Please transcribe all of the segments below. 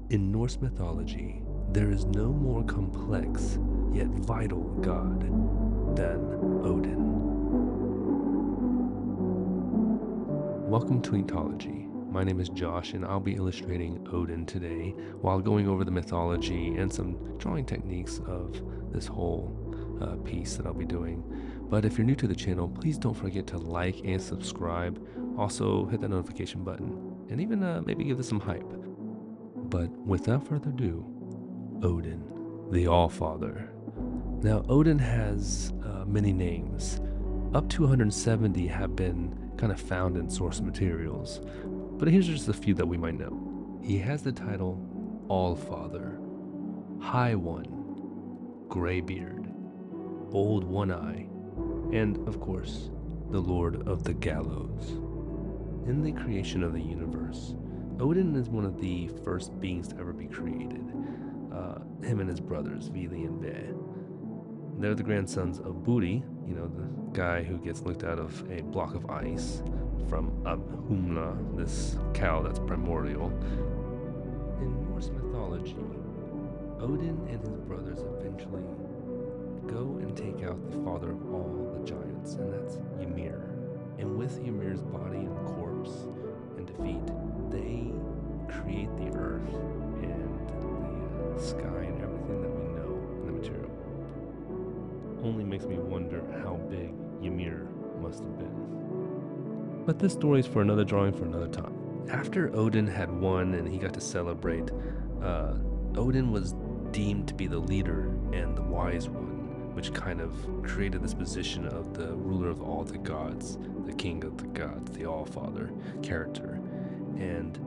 In Norse mythology, there is no more complex yet vital god than Odin. Welcome to Inktology. My name is Josh and I'll be illustrating Odin today while going over the mythology and some drawing techniques of this whole piece that I'll be doing. But if you're new to the channel, please don't forget to like and subscribe. Also hit that notification button and even maybe give this some hype. But without further ado, Odin, the All-Father. Now, Odin has many names. Up to 170 have been kind of found in source materials, but here's just a few that we might know. He has the title All-Father, High One, Greybeard, Old One-Eye, and of course, the Lord of the Gallows. In the creation of the universe, Odin is one of the first beings to ever be created. Him and his brothers, Vili and Ve. They're the grandsons of Buri, the guy who gets licked out of a block of ice from Humla, this cow that's primordial. In Norse mythology, Odin and his brothers eventually go and take out the father of all the giants, and that's Ymir. And with Ymir's body and corpse and defeat, they create the earth and the sky and everything that we know in the material. Only makes me wonder how big Ymir must have been. But this story is for another drawing for another time. After Odin had won and he got to celebrate, Odin was deemed to be the leader and the wise one, which kind of created this position of the ruler of all the gods, the king of the gods, the All-Father character. And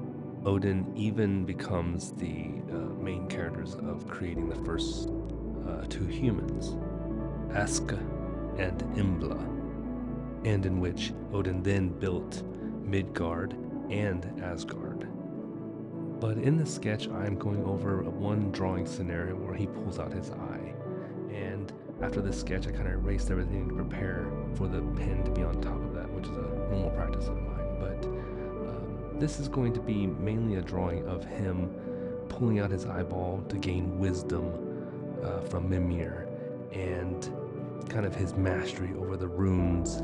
Odin even becomes the main characters of creating the first two humans, Aska and Imbla, and in which Odin then built Midgard and Asgard. But in this sketch, I'm going over one drawing scenario where he pulls out his eye. And after this sketch, I kind of erased everything to prepare for the pen to be on top of that, which is a normal practice of mine. But this is going to be mainly a drawing of him pulling out his eyeball to gain wisdom from Mimir, and kind of his mastery over the runes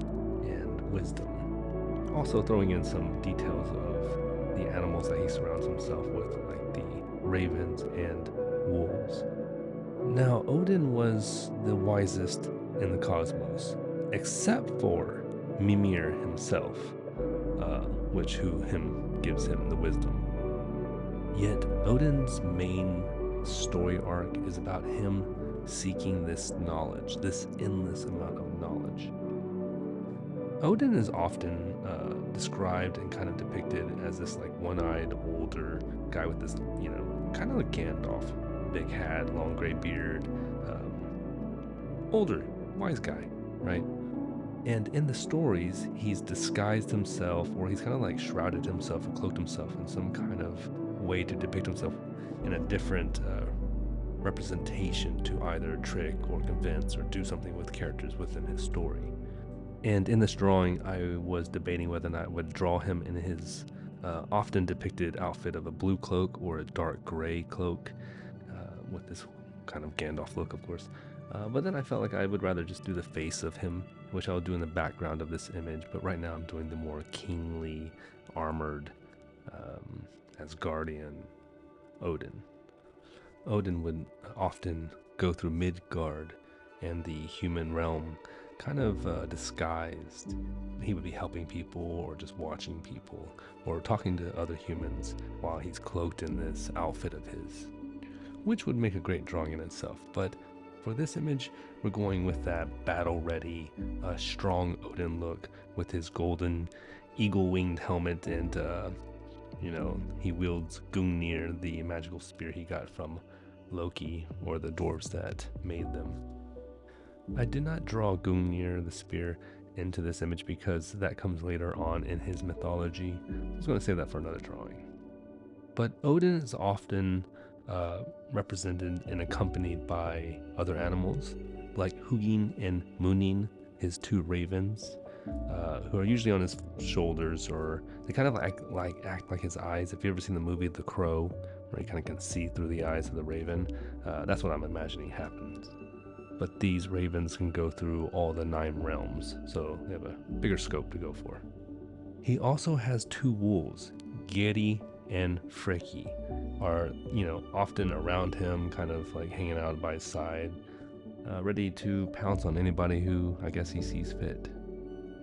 and wisdom. Also throwing in some details of the animals that he surrounds himself with, like the ravens and wolves. Now, Odin was the wisest in the cosmos, except for Mimir himself, who gives him the wisdom. Yet Odin's main story arc is about him seeking this knowledge, this endless amount of knowledge. Odin is often described and kind of depicted as this like one-eyed older guy with this, kind of like Gandalf, big hat, long gray beard, older, wise guy, right? And in the stories, he's disguised himself, or he's kind of like shrouded himself and cloaked himself in some kind of way to depict himself in a different representation to either trick or convince or do something with characters within his story. And in this drawing, I was debating whether or not I would draw him in his often depicted outfit of a blue cloak or a dark gray cloak with this kind of Gandalf look, of course. But then I felt like I would rather just do the face of him, which I'll do in the background of this image. But right now I'm doing the more kingly, armored, Asgardian Odin. Odin would often go through Midgard and the human realm kind of disguised. He would be helping people or just watching people or talking to other humans while he's cloaked in this outfit of his, which would make a great drawing in itself. But for this image, we're going with that battle-ready, strong Odin look with his golden eagle-winged helmet, and he wields Gungnir, the magical spear he got from Loki, or the dwarves that made them. I did not draw Gungnir, the spear, into this image because that comes later on in his mythology. I was going to save that for another drawing. But Odin is often represented and accompanied by other animals, like Hugin and Munin, his two ravens, who are usually on his shoulders, or they kind of act like his eyes. If you've ever seen the movie The Crow, where he kind of can see through the eyes of the raven. That's what I'm imagining happens. But these ravens can go through all the 9 realms, so they have a bigger scope to go for. He also has 2 wolves, Geri and Freki, are, often around him, kind of like hanging out by his side, ready to pounce on anybody who I guess he sees fit.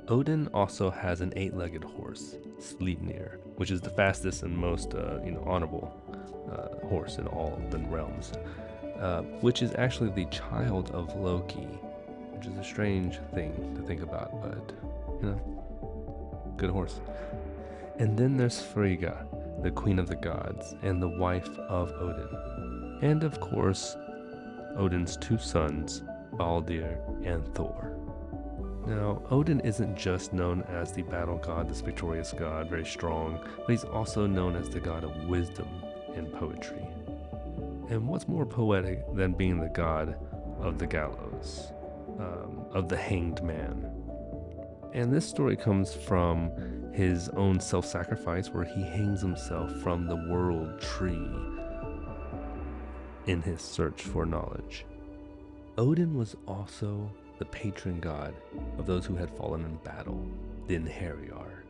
Odin also has an 8-legged horse, Sleipnir, which is the fastest and most, honorable horse in all of the realms, which is actually the child of Loki, which is a strange thing to think about, but, good horse. And then there's Frigga, the queen of the gods and the wife of Odin. And of course, Odin's 2 sons, Baldr and Thor. Now, Odin isn't just known as the battle god, this victorious god, very strong, but he's also known as the god of wisdom and poetry. And what's more poetic than being the god of the gallows, of the hanged man? And this story comes from his own self-sacrifice, where he hangs himself from the world tree in his search for knowledge. Odin was also the patron god of those who had fallen in battle, the Einherjar.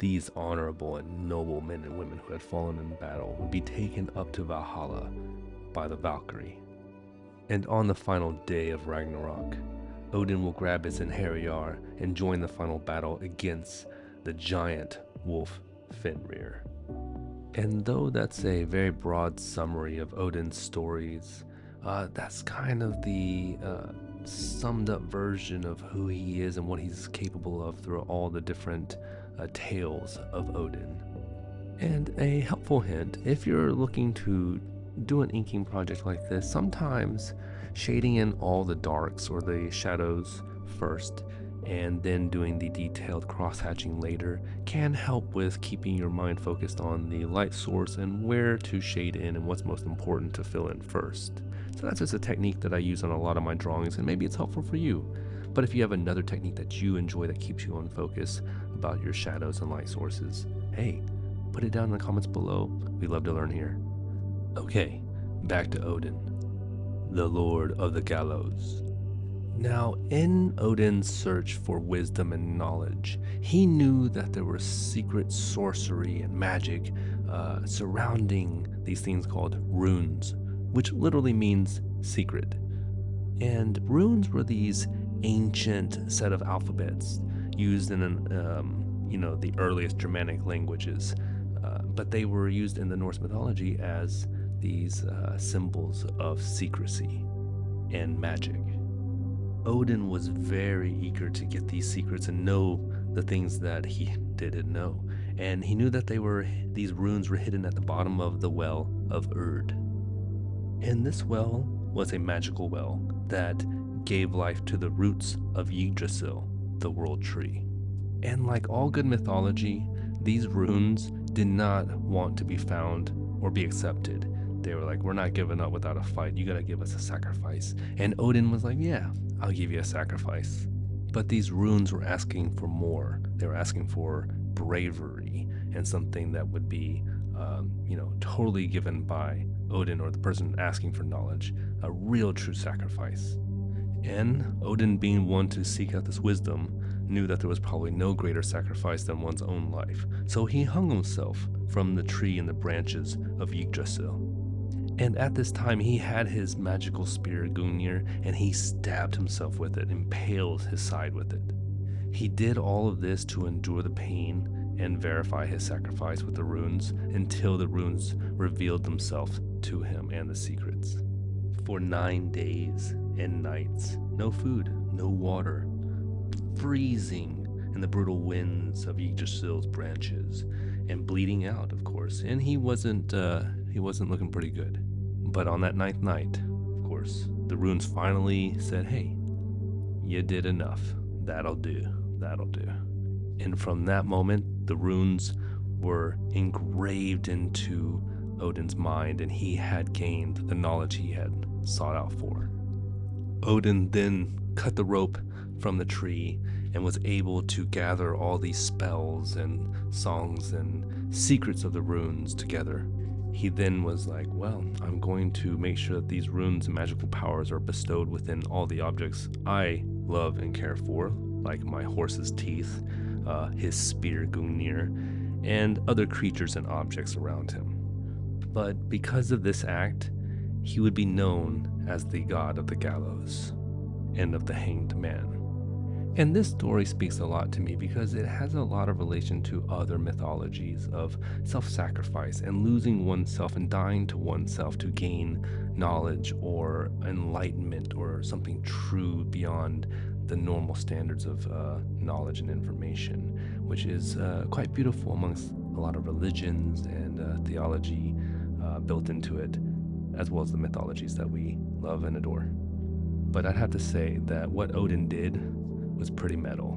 These honorable and noble men and women who had fallen in battle would be taken up to Valhalla by the Valkyrie. And on the final day of Ragnarok, Odin will grab his Einherjar and join the final battle against the giant wolf Fenrir. And though that's a very broad summary of Odin's stories, that's kind of the summed up version of who he is and what he's capable of through all the different tales of Odin. And a helpful hint, if you're looking to do an inking project like this, sometimes shading in all the darks or the shadows first and then doing the detailed cross-hatching later can help with keeping your mind focused on the light source and where to shade in and what's most important to fill in first. So that's just a technique that I use on a lot of my drawings, and maybe it's helpful for you. But if you have another technique that you enjoy that keeps you on focus about your shadows and light sources, hey, put it down in the comments below. We love to learn here. Okay, back to Odin, the Lord of the Gallows. Now, in Odin's search for wisdom and knowledge, he knew that there was secret sorcery and magic surrounding these things called runes, which literally means secret. And runes were these ancient set of alphabets used in the earliest Germanic languages, but they were used in the Norse mythology as these symbols of secrecy and magic. Odin was very eager to get these secrets and know the things that he didn't know. And he knew that these runes were hidden at the bottom of the well of Urd. And this well was a magical well that gave life to the roots of Yggdrasil, the world tree. And like all good mythology, these runes did not want to be found or be accepted. They were like, we're not giving up without a fight. You gotta give us a sacrifice. And Odin was like, yeah, I'll give you a sacrifice. But these runes were asking for more. They were asking for bravery and something that would be, totally given by Odin or the person asking for knowledge, a real true sacrifice. And Odin, being one to seek out this wisdom, knew that there was probably no greater sacrifice than one's own life. So he hung himself from the tree in the branches of Yggdrasil. And at this time, he had his magical spear Gungnir, and he stabbed himself with it, impaled his side with it. He did all of this to endure the pain and verify his sacrifice with the runes until the runes revealed themselves to him and the secrets. For 9 days and nights, no food, no water, freezing in the brutal winds of Yggdrasil's branches, and bleeding out, of course. And he wasn't looking pretty good. But on that 9th night, of course, the runes finally said, hey, you did enough. That'll do. And from that moment, the runes were engraved into Odin's mind, and he had gained the knowledge he had sought out for. Odin then cut the rope from the tree and was able to gather all these spells and songs and secrets of the runes together He then was like, well, I'm going to make sure that these runes and magical powers are bestowed within all the objects I love and care for, like my horse's teeth, his spear Gungnir, and other creatures and objects around him. But because of this act, he would be known as the god of the gallows and of the hanged man. And this story speaks a lot to me because it has a lot of relation to other mythologies of self-sacrifice and losing oneself and dying to oneself to gain knowledge or enlightenment or something true beyond the normal standards of knowledge and information, which is quite beautiful amongst a lot of religions and theology built into it, as well as the mythologies that we love and adore. But I'd have to say that what Odin did was pretty metal,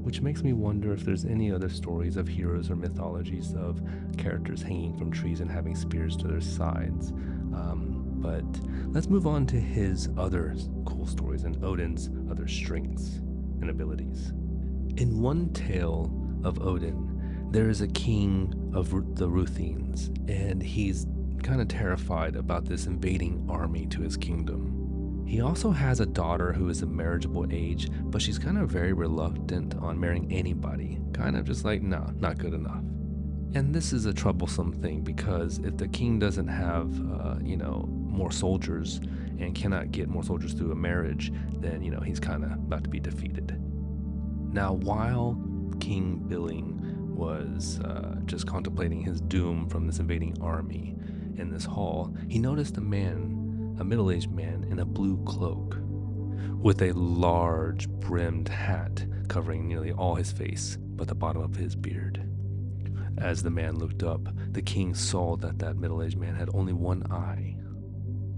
which makes me wonder if there's any other stories of heroes or mythologies of characters hanging from trees and having spears to their sides. But let's move on to his other cool stories and Odin's other strengths and abilities. In one tale of Odin, there is a king of the Ruthenians, and he's kind of terrified about this invading army to his kingdom. He also has a daughter who is of marriageable age, but she's kind of very reluctant on marrying anybody. Kind of just like, no, not good enough. And this is a troublesome thing because if the king doesn't have, more soldiers and cannot get more soldiers through a marriage, then, he's kind of about to be defeated. Now, while King Billing was just contemplating his doom from this invading army in this hall, he noticed a middle-aged man in a blue cloak with a large brimmed hat covering nearly all his face but the bottom of his beard. As the man looked up, the king saw that middle-aged man had only one eye.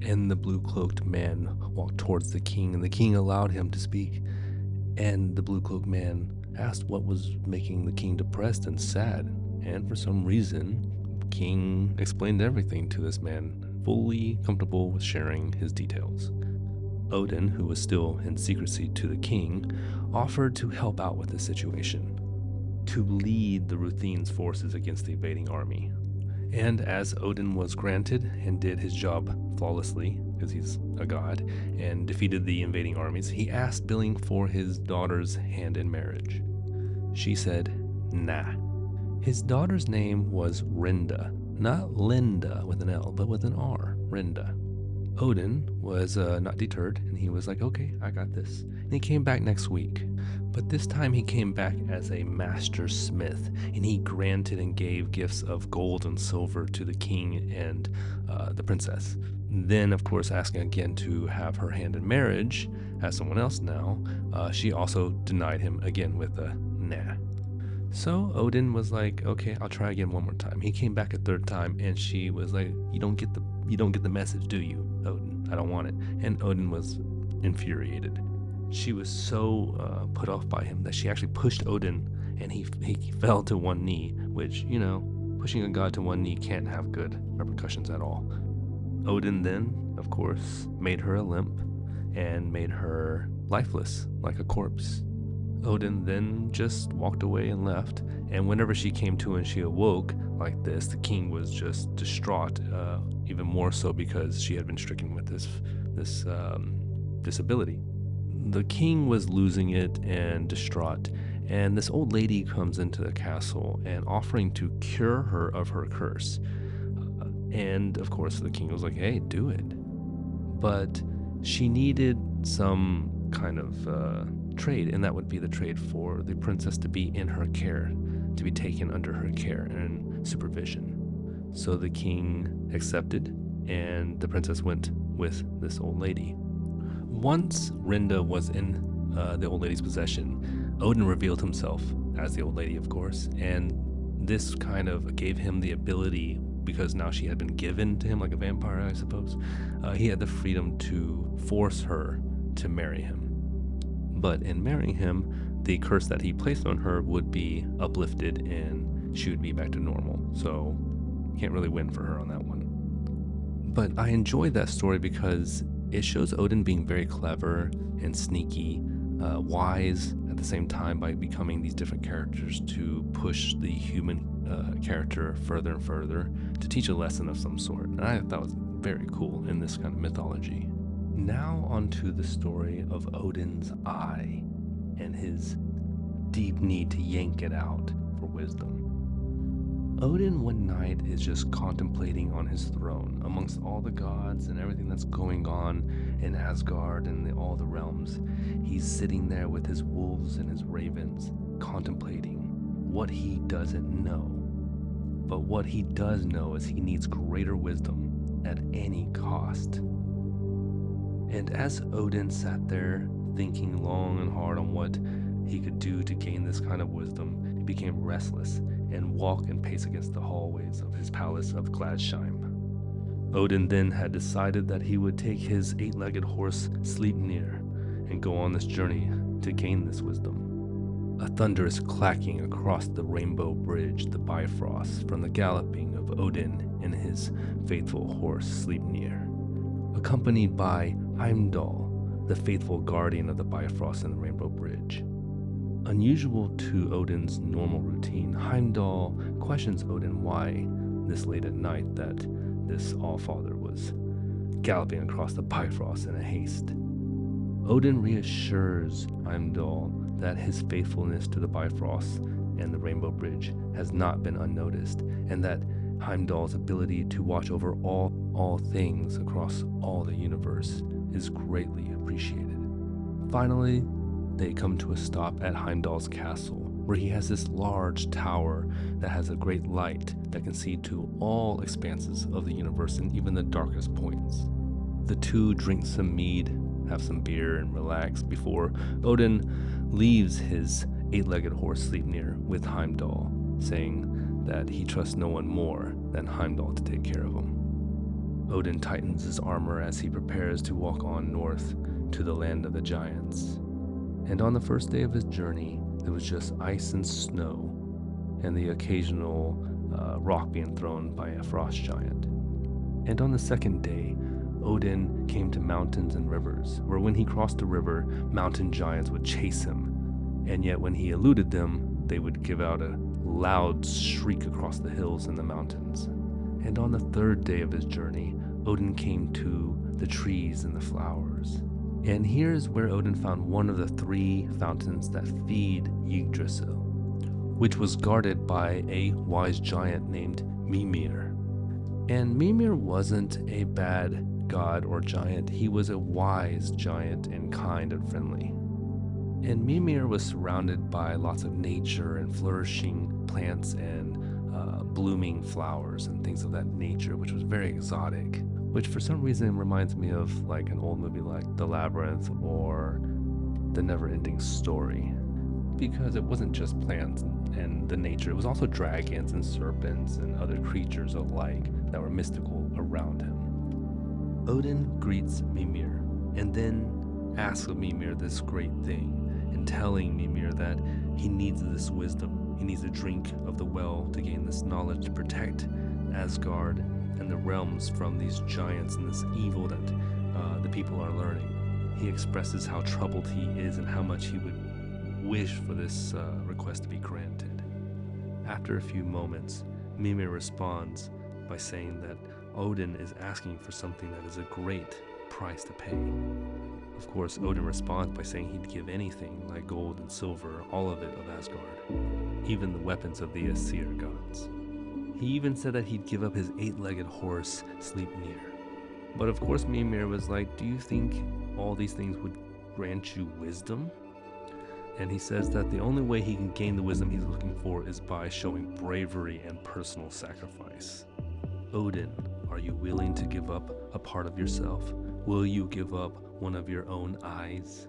And the blue-cloaked man walked towards the king, and the king allowed him to speak. And the blue-cloaked man asked what was making the king depressed and sad. And for some reason, King explained everything to this man, fully comfortable with sharing his details. Odin, who was still in secrecy to the king, offered to help out with the situation, to lead the Ruthenians' forces against the invading army. And as Odin was granted and did his job flawlessly, because he's a god, and defeated the invading armies, he asked Billing for his daughter's hand in marriage. She said, nah. His daughter's name was Rinda, not Linda with an L, but with an R, Rinda. Odin was not deterred, and he was like, okay, I got this. And he came back next week. But this time he came back as a master smith, and he granted and gave gifts of gold and silver to the king and the princess. Then, of course, asking again to have her hand in marriage as someone else now, she also denied him again with a nah. So Odin was like, okay, I'll try again one more time. He came back a third time, and she was like, you don't get the message, do you, Odin? I don't want it. And Odin was infuriated. She was so put off by him that she actually pushed Odin, and he fell to one knee, which, pushing a god to one knee can't have good repercussions at all. Odin then, of course, made her a limp and made her lifeless, like a corpse. Odin then just walked away and left, and whenever she came to and she awoke like this, the king was just distraught, even more so because she had been stricken with this disability. The king was losing it and distraught, and this old lady comes into the castle and offering to cure her of her curse. And of course the king was like, hey, do it. But she needed some kind of trade, and that would be the trade for the princess to be in her care, to be taken under her care and supervision. So the king accepted, and the princess went with this old lady. Once Rinda was in the old lady's possession, Odin revealed himself as the old lady, of course, and this kind of gave him the ability, because now she had been given to him like a vampire, I suppose, he had the freedom to force her to marry him. But in marrying him, the curse that he placed on her would be uplifted and she would be back to normal. So can't really win for her on that one. But I enjoyed that story because it shows Odin being very clever and sneaky, wise at at the same time by becoming these different characters to push the human character further and further to teach a lesson of some sort. And I thought that was very cool in this kind of mythology. Now onto the story of Odin's eye and his deep need to yank it out for wisdom. Odin one night is just contemplating on his throne amongst all the gods and everything that's going on in Asgard and all the realms. He's sitting there with his wolves and his ravens, contemplating what he doesn't know. But what he does know is he needs greater wisdom at any cost. And as Odin sat there thinking long and hard on what he could do to gain this kind of wisdom, he became restless and walked and paced against the hallways of his palace of Gladsheim. Odin then had decided that he would take his 8-legged horse Sleipnir and go on this journey to gain this wisdom. A thunderous clacking across the rainbow bridge, the Bifrost, from the galloping of Odin and his faithful horse Sleipnir, accompanied by Heimdall, the faithful guardian of the Bifrost and the rainbow bridge. Unusual to Odin's normal routine, Heimdall questions Odin why this late at night that this Allfather was galloping across the Bifrost in a haste. Odin reassures Heimdall that his faithfulness to the Bifrost and the Rainbow Bridge has not been unnoticed, and that Heimdall's ability to watch over all things across all the universe is greatly appreciated. Finally, they come to a stop at Heimdall's castle, where he has this large tower that has a great light that can see to all expanses of the universe and even the darkest points. The two drink some mead, have some beer, and relax before Odin leaves his 8-legged horse Sleipnir with Heimdall, saying that he trusts no one more than Heimdall to take care of him. Odin tightens his armor as he prepares to walk on north to the land of the giants. And on the first day of his journey, there was just ice and snow, and the occasional rock being thrown by a frost giant. And on the second day, Odin came to mountains and rivers, where when he crossed a river, mountain giants would chase him, and yet when he eluded them, they would give out a loud shriek across the hills and the mountains. And on the third day of his journey, Odin came to the trees and the flowers. And here's where Odin found one of the 3 fountains that feed Yggdrasil, which was guarded by a wise giant named Mimir. And Mimir wasn't a bad god or giant, he was a wise giant and kind and friendly. And Mimir was surrounded by lots of nature and flourishing plants and blooming flowers and things of that nature, which was very exotic, which for some reason reminds me of like an old movie like The Labyrinth or The Never-Ending Story, because it wasn't just plants and the nature, it was also dragons and serpents and other creatures alike that were mystical around him. Odin greets Mimir and then asks of Mimir this great thing, and telling Mimir that he needs this wisdom. He needs a drink of the well to gain this knowledge to protect Asgard and the realms from these giants and this evil that the people are learning. He expresses how troubled he is and how much he would wish for this request to be granted. After a few moments, Mimir responds by saying that Odin is asking for something that is a great price to pay. Of course, Odin responds by saying he'd give anything, like gold and silver, all of it of Asgard, even the weapons of the Aesir gods. He even said that he'd give up his 8-legged horse, Sleipnir. But of course Mimir was like, do you think all these things would grant you wisdom? And he says that the only way he can gain the wisdom he's looking for is by showing bravery and personal sacrifice. Odin, are you willing to give up a part of yourself? Will you give up one of your own eyes?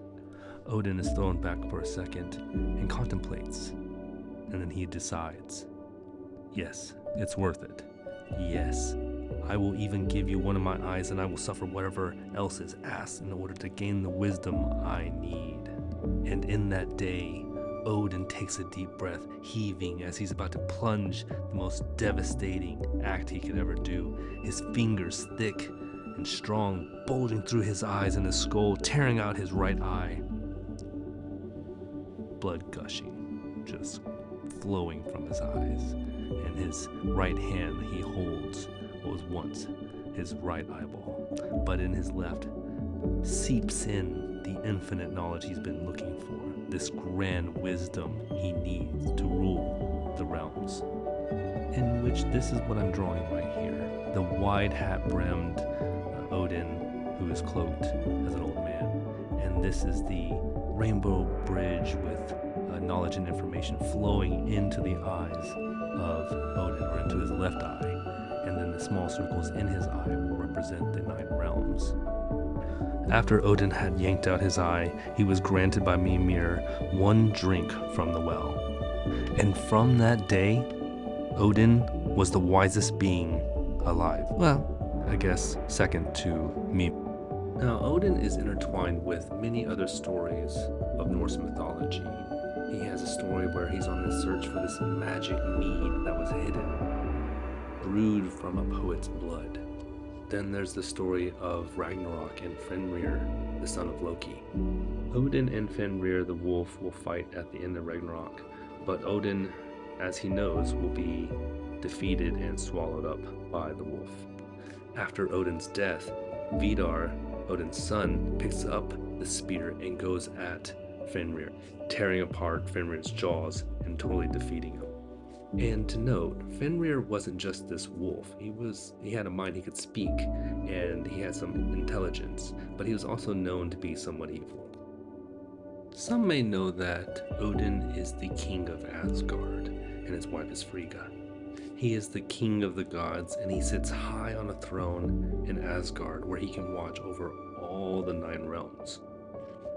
Odin is thrown back for a second and contemplates. And then he decides, yes, it's worth it. Yes, I will even give you one of my eyes, and I will suffer whatever else is asked in order to gain the wisdom I need. And in that day, Odin takes a deep breath, heaving as he's about to plunge the most devastating act he could ever do. His fingers thick and strong, bulging through his eyes and his skull, tearing out his right eye. blood gushing, just flowing from his eyes. And his right hand he holds what was once his right eyeball, but in his left seeps in the infinite knowledge he's been looking for, this grand wisdom he needs to rule the realms. In which this is what I'm drawing right here. The wide hat-brimmed Odin, who is cloaked as an old man. And this is the rainbow bridge with knowledge and information flowing into the eyes of Odin, or into his left eye. And then the small circles in his eye will represent the 9 realms. After Odin had yanked out his eye, he was granted by Mimir 1 drink from the well. And from that day, Odin was the wisest being alive. Well, I guess second to Mimir. Now, Odin is intertwined with many other stories of Norse mythology. He has a story where he's on this search for this magic mead that was hidden, brewed from a poet's blood. Then there's the story of Ragnarok and Fenrir, the son of Loki. Odin and Fenrir the wolf will fight at the end of Ragnarok, but Odin, as he knows, will be defeated and swallowed up by the wolf. After Odin's death, Vidar, Odin's son, picks up the spear and goes at Fenrir, tearing apart Fenrir's jaws and totally defeating him. And to note, Fenrir wasn't just this wolf. He had a mind, he could speak, and he had some intelligence, but he was also known to be somewhat evil. Some may know that Odin is the king of Asgard, and his wife is Frigga. He is the king of the gods, and he sits high on a throne in Asgard where he can watch over all the 9 realms.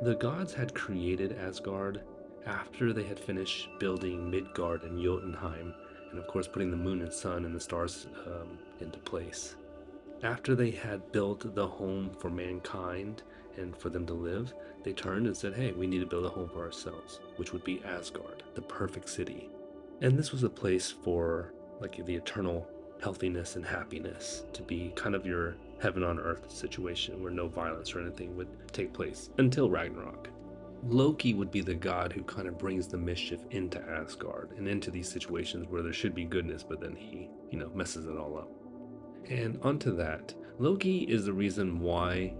The gods had created Asgard after they had finished building Midgard and Jotunheim, and of course putting the moon and sun and the stars into place. After they had built the home for mankind and for them to live, they turned and said, hey, we need to build a home for ourselves, which would be Asgard, the perfect city. And this was a place for like the eternal healthiness and happiness, to be kind of your heaven on earth situation where no violence or anything would take place until Ragnarok. Loki would be the god who kind of brings the mischief into Asgard and into these situations where there should be goodness, but then he, messes it all up. And onto that, Loki is the reason why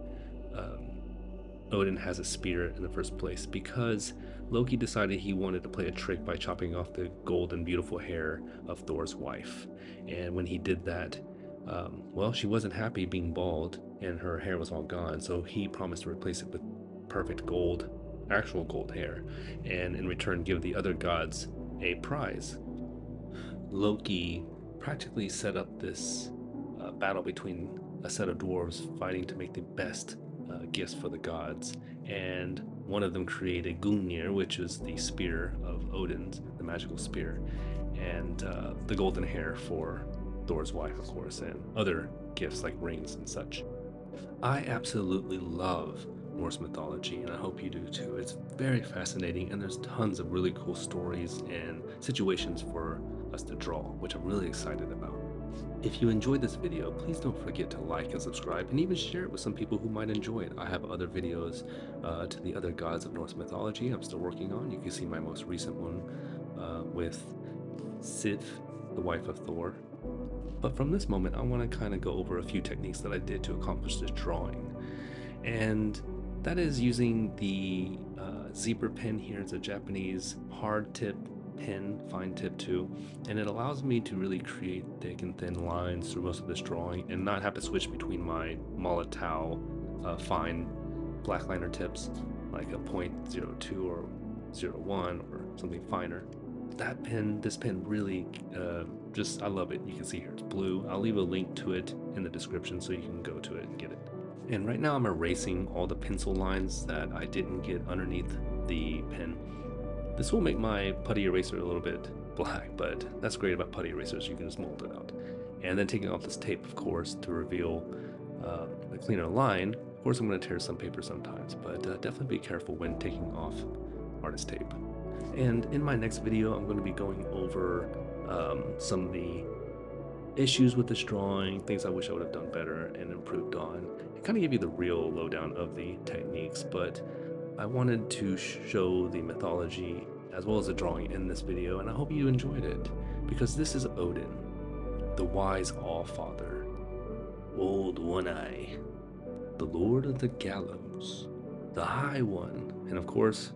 Odin has a spear in the first place, because Loki decided he wanted to play a trick by chopping off the golden beautiful hair of Thor's wife. And when he did that, she wasn't happy being bald and her hair was all gone, so he promised to replace it with perfect gold, actual gold hair, and in return give the other gods a prize. Loki practically set up this battle between a set of dwarves fighting to make the best gifts for the gods, and one of them created Gungnir, which is the spear of Odin's, the magical spear, and the golden hair for Thor's wife, of course, and other gifts like rings and such. I absolutely love Norse mythology, and I hope you do too. It's very fascinating, and there's tons of really cool stories and situations for us to draw, which I'm really excited about. If you enjoyed this video, please don't forget to like and subscribe, and even share it with some people who might enjoy it. I have other videos to the other gods of Norse mythology I'm still working on. You can see my most recent one with Sif, the wife of Thor. But from this moment, I want to kind of go over a few techniques that I did to accomplish this drawing. And that is using the zebra pen here. It's a Japanese hard tip pen, fine tip too, and it allows me to really create thick and thin lines through most of this drawing and not have to switch between my Molotow fine black liner tips like a 0.02 or 0.1 or something finer. This pen really I love it. You can see here it's blue. I'll leave a link to it in the description so you can go to it and get it. And right now I'm erasing all the pencil lines that I didn't get underneath the pen. This will make my putty eraser a little bit black, but that's great about putty erasers, you can just mold it out. And then taking off this tape, of course, to reveal a cleaner line. Of course, I'm going to tear some paper sometimes, but definitely be careful when taking off artist tape. And in my next video, I'm going to be going over some of the issues with this drawing, things I wish I would have done better and improved on, and kind of give you the real lowdown of the techniques. But I wanted to show the mythology as well as a drawing in this video, and I hope you enjoyed it, because this is Odin, the wise All-Father, Old One-Eye, the Lord of the Gallows, the High One, and of course,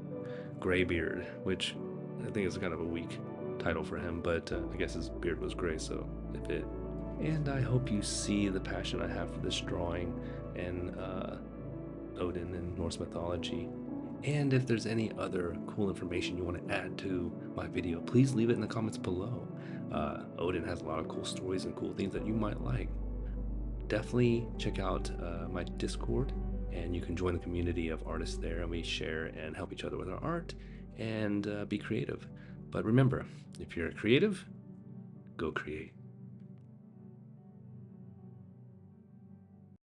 Greybeard, which I think is kind of a weak title for him, but I guess his beard was gray, so it fit. And I hope you see the passion I have for this drawing and Odin and Norse mythology. And if there's any other cool information you want to add to my video, please leave it in the comments below. Odin has a lot of cool stories and cool things that you might like. Definitely check out my Discord, and you can join the community of artists there, and we share and help each other with our art and be creative. But remember, if you're creative, go create.